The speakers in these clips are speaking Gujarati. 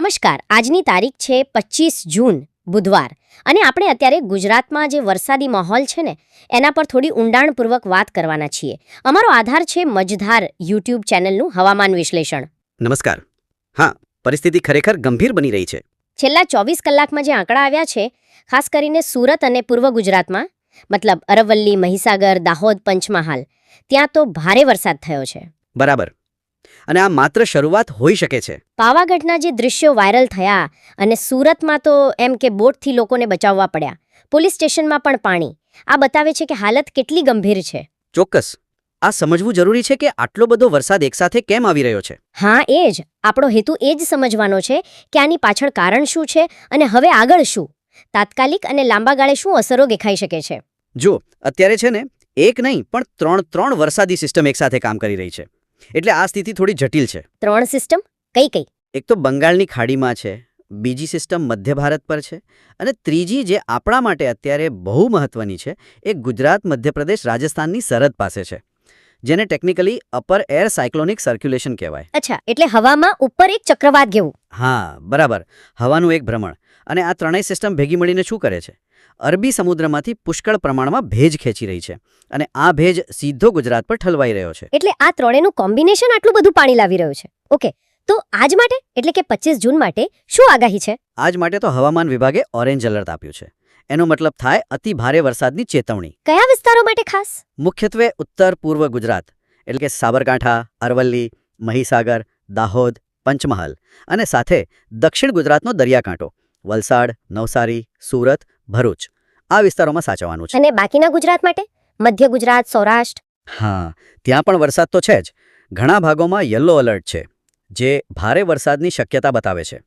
નમસ્કાર. આજની તારીખ છે 25 જૂન બુધવાર અને આપણે અત્યારે ગુજરાતમાં જે વરસાદી માહોલ છે ને એના પર થોડી ઊંડાણપૂર્વક વાત કરવાના છીએ. અમારો આધાર છે મજધાર યુટ્યુબ ચેનલનું હવામાન વિશ્લેષણ. નમસ્કાર. હા, પરિસ્થિતિ ખરેખર ગંભીર બની રહી છે. છેલ્લા 24 કલાકમાં જે આંકડા આવ્યા છે, ખાસ કરીને સુરત અને પૂર્વ ગુજરાતમાં, મતલબ અરવલ્લી, મહીસાગર, દાહોદ, પંચમહાલ, ત્યાં તો ભારે વરસાદ થયો છે. બરાબર. અને આ માત્ર શરૂઆત હોઈ શકે છે. પાવાગઢના જે દૃશ્યો વાયરલ થયા અને સુરતમાં તો એમ કે બોટથી લોકોને બચાવવા પડ્યા, પોલીસ સ્ટેશનમાં પણ પાણી, આ બતાવે છે કે હાલત કેટલી ગંભીર છે. ચોક્કસ. આ સમજવું જરૂરી છે કે આટલો બધો વરસાદ એકસાથે કેમ આવી રહ્યો છે. હા, એ જ આપણો હેતુ એ જ સમજવાનો છે કે આની પાછળ કારણ શું છે અને હવે આગળ શું, તાત્કાલિક અને લાંબા ગાળે શું અસરો દેખાઈ શકે છે. જો અત્યારે છે ને, એક નહીં પણ ત્રણ વરસાદી સિસ્ટમ એકસાથે કામ કરી રહી છે. એટલે આ સ્થિતિ થોડી જટિલ છે. 3 સિસ્ટમ કઈ કઈ? એક તો બંગાળની ખાડીમાં છે, બીજી સિસ્ટમ મધ્ય ભારત પર છે, અને ત્રીજી જે આપણા માટે અત્યારે બહુ મહત્વની છે એ ગુજરાત, મધ્યપ્રદેશ, રાજસ્થાનની સરહદ પાસે છે, જેને technically upper air cyclonic circulation કહેવાય. અચ્છા, એટલે હવામાં ઉપર એક ચક્રવાત જેવું. હા, બરાબર. હવાનું એક ભ્રમણ. અને આ ત્રણેય સિસ્ટમ ભેગી મળીને શું કરે છે? અરબી સમુદ્રમાંથી પુષ્કળ પ્રમાણમાં ભેજ ખેંચી રહી છે, અને આ ભેજ સીધો ગુજરાત પર ઠલવાઈ રહ્યો છે. એટલે આ ત્રણેયનું કોમ્બિનેશન આટલું બધું પાણી લાવી રહ્યું છે. ઓકે, તો આજ માટે એટલે કે 25 જૂન માટે શું આગાહી છે? આજ માટે તો હવામાન વિભાગે ઓરેન્જ એલર્ટ આપ્યું છે. એનો મતલબ થાય અતિ ભારે વરસાદની ચેતવણી. કયા વિસ્તારો માટે ખાસ? મુખ્યત્વે ઉત્તર પૂર્વ ગુજરાત, એટલે કે સાબરકાંઠા, અરવલ્લી, મહીસાગર, દાહોદ, પંચમહાલ, અને સાથે દક્ષિણ ગુજરાતનો દરિયાકાંઠો, વલસાડ, નવસારી, સુરત, ભરૂચ, આ વિસ્તારોમાં સાચવવાનું છે. અને બાકીના ગુજરાત માટે? મધ્ય ગુજરાત, સૌરાષ્ટ્ર? હા, ત્યાં પણ વરસાદ તો છે જ. ઘણા ભાગોમાં યલો એલર્ટ છે, જે ભારે વરસાદની શક્યતા બતાવે છે,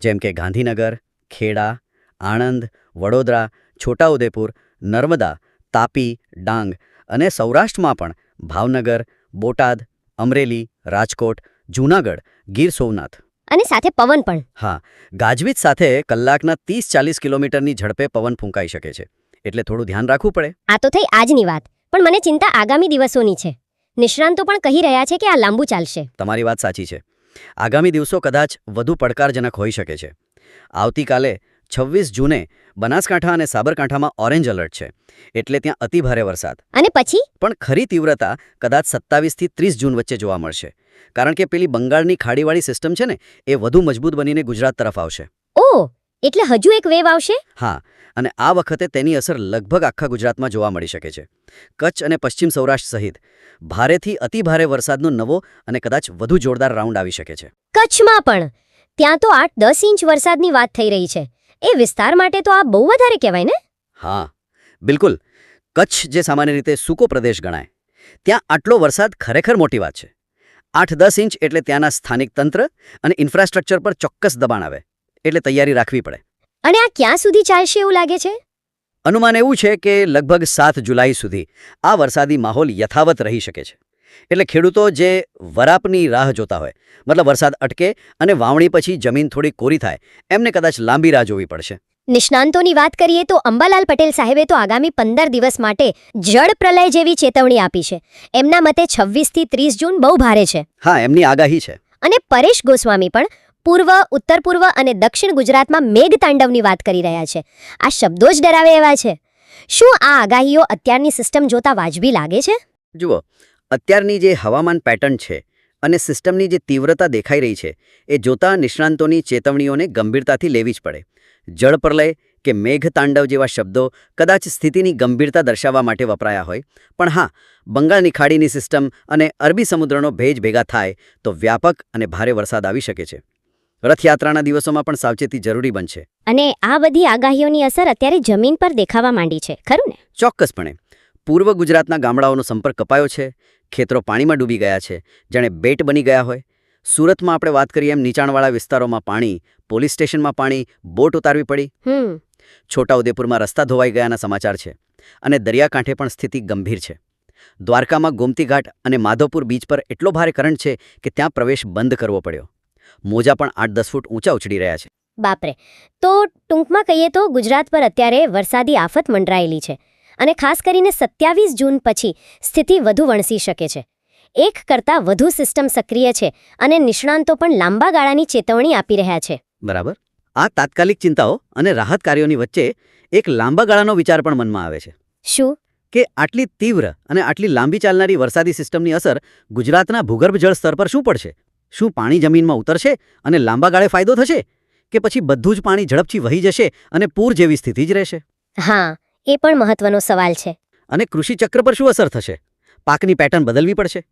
જેમ કે ગાંધીનગર, ખેડા, આણંદ, વડોદરા, છોટાઉદેપુર, નર્મદા, તાપી, ડાંગ, અને સૌરાષ્ટ્રમાં પણ ભાવનગર, બોટાદ, અમરેલી, રાજકોટ, જૂનાગઢ, ગીર સોમનાથ. અને સાથે પવન પણ. હા, ગાજવીજ સાથે કલાકના 30-40 કિલોમીટરની ઝડપે પવન ફૂંકાઈ શકે છે, એટલે થોડું ધ્યાન રાખવું પડે. આ તો થઈ આજની વાત, પણ મને ચિંતા આગામી દિવસોની છે. નિષ્ણાંતો પણ કહી રહ્યા છે કે આ લાંબુ ચાલશે. તમારી વાત સાચી છે. આગામી દિવસો કદાચ વધુ પડકારજનક હોઈ શકે છે. આવતીકાલે 26 જૂને બનાસકાંઠા અને સાબરકાંઠામાં ઓરેન્જ એલર્ટ છે, એટલે ત્યાં અતિભારે વરસાદ. અને પછી પણ ખરી તીવ્રતા કદાચ 27 થી 30 જૂન વચ્ચે જોવા મળશે, કારણ કે પેલી બંગાળની ખાડીવાળી સિસ્ટમ છે ને, એ વધુ મજબૂત બનીને ગુજરાત તરફ આવશે. ઓહ, એટલે હજુ એક વેવ આવશે? હા, અને આ વખતે તેની અસર લગભગ આખા ગુજરાતમાં જોવા મળી શકે છે. કચ્છ અને પશ્ચિમ સૌરાષ્ટ્ર સહિત ભારેથી અતિભારે વરસાદનો નવો અને કદાચ વધુ જોરદાર રાઉન્ડ આવી શકે છે. કચ્છમાં પણ? ત્યાં તો 8-10 ઇંચ વરસાદની વાત થઈ રહી છે. એ વિસ્તાર માટે તો આ બહુ વધારે કહેવાય ને? હા, બિલકુલ. કચ્છ જે સામાન્ય રીતે સૂકો પ્રદેશ ગણાય, ત્યાં આટલો વરસાદ ખરેખર મોટી વાત છે. 8-10 ઇંચ એટલે ત્યાંના સ્થાનિક તંત્ર અને ઇન્ફ્રાસ્ટ્રક્ચર પર ચોક્કસ દબાણ આવે, એટલે તૈયારી રાખવી પડે. અને આ ક્યાં સુધી ચાલશે એવું લાગે છે? અનુમાન એવું છે કે લગભગ 7 જુલાઈ સુધી આ વરસાદી માહોલ યથાવત રહી શકે છે. એટલે ખેડૂતો જે વરાપની રાહ જોતા હોય, મતલબ વરસાદ અટકે અને વાવણી પછી જમીન થોડી કોરી થાય, એમને કદાચ લાંબી રાહ જોવી પડશે. નિષ્ણાંતોની વાત કરીએ તો અંબાલાલ પટેલ સાહેબે તો આગામી 15 દિવસ માટે જળ પ્રલય જેવી ચેતવણી આપી છે. એમના મતે 26 થી 30 જૂન બહુ ભારે છે. હા, એમની આગાહી છે. અને પરેશ ગોસ્વામી પણ પૂર્વ, ઉત્તર પૂર્વ અને દક્ષિણ ગુજરાતમાં મેઘતાંડવની વાત કરી રહ્યા છે. આ શબ્દો જ ડરાવે એવા છે. શું આ આગાહીઓ અત્યારની સિસ્ટમ જોતા વાજબી લાગે છે? જુઓ, અત્યારની જે હવામાન પેટર્ન છે અને સિસ્ટમની જે તીવ્રતા દેખાઈ રહી છે, એ જોતા નિષ્ણાંતોની ચેતવણીઓને ગંભીરતાથી લેવી જ પડે. જળપ્રલય કે મેઘતાંડવ જેવા શબ્દો કદાચ સ્થિતિની ગંભીરતા દર્શાવવા માટે વપરાયા હોય, પણ હા, બંગાળની ખાડીની સિસ્ટમ અને અરબી સમુદ્રનો ભેજ ભેગા થાય તો વ્યાપક અને ભારે વરસાદ આવી શકે છે. રથયાત્રાના દિવસોમાં પણ સાવચેતી જરૂરી બનશે. અને આ બધી આગાહીઓની અસર અત્યારે જમીન પર દેખાવા માંડી છે, ખરું ને? ચોક્કસપણે. પૂર્વ ગુજરાતના ગામડાઓનો સંપર્ક કપાયો છે, ખેતરો પાણીમાં ડૂબી ગયા છે, જાણે બેટ બની ગયા હોય. સુરતમાં આપણે વાત કરીએ એમ નીચાણવાળા વિસ્તારોમાં પાણી, પોલીસ સ્ટેશનમાં પાણી, બોટ ઉતારવી પડી. છોટાઉદેપુરમાં રસ્તા ધોવાઈ ગયાના સમાચાર છે. અને દરિયાકાંઠે પણ સ્થિતિ ગંભીર છે. દ્વારકામાં ગોમતી ઘાટ અને માધવપુર બીચ પર એટલો ભારે કરંટ છે કે ત્યાં પ્રવેશ બંધ કરવો પડ્યો. મોજા પણ 8-10 ફૂટ ઊંચા ઉછળી રહ્યા છે. બાપરે. તો ટૂંકમાં કહીએ તો ગુજરાત પર અત્યારે વરસાદી આફત મંડરાયેલી છે, અને ખાસ કરીને 27 જૂન પછી સ્થિતિ વધુ વણસી શકે છે. એક કરતાં વધુ સિસ્ટમ સક્રિય છે અને નિષ્ણાંતો પણ લાંબા ગાળાની ચેતવણી આપી રહ્યા છે. બરાબર. આ તાત્કાલિક ચિંતાઓ અને રાહત કાર્યોની વચ્ચે એક લાંબા ગાળાનો વિચાર પણ મનમાં આવે છે શું? કે આટલી તીવ્ર અને આટલી લાંબી ચાલનારી વરસાદી સિસ્ટમની અસર ગુજરાતના ભૂગર્ભ જળ સ્તર પર શું પડશે? શું પાણી જમીનમાં ઉતરશે અને લાંબા ગાળે ફાયદો થશે, કે પછી બધું જ પાણી ઝડપથી વહી જશે અને પૂર જેવી સ્થિતિ જ રહેશે? હા, એ પણ મહત્વનો સવાલ છે. અને કૃષિ ચક્ર પર શું અસર થશે? પાકની પેટર્ન બદલવી પડશે.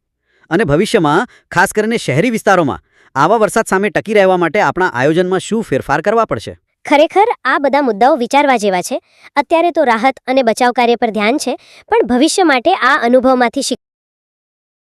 અને ભવિષ્યમાં ખાસ કરીને શહેરી વિસ્તારોમાં આવા વરસાદ સામે ટકી રહેવા માટે આપણા આયોજનમાં શું ફેરફાર કરવા પડશે? ખરેખર આ બધા મુદ્દાઓ વિચારવા જેવા છે. અત્યારે તો રાહત અને બચાવ કાર્ય પર ધ્યાન છે, પણ ભવિષ્ય માટે આ અનુભવમાંથી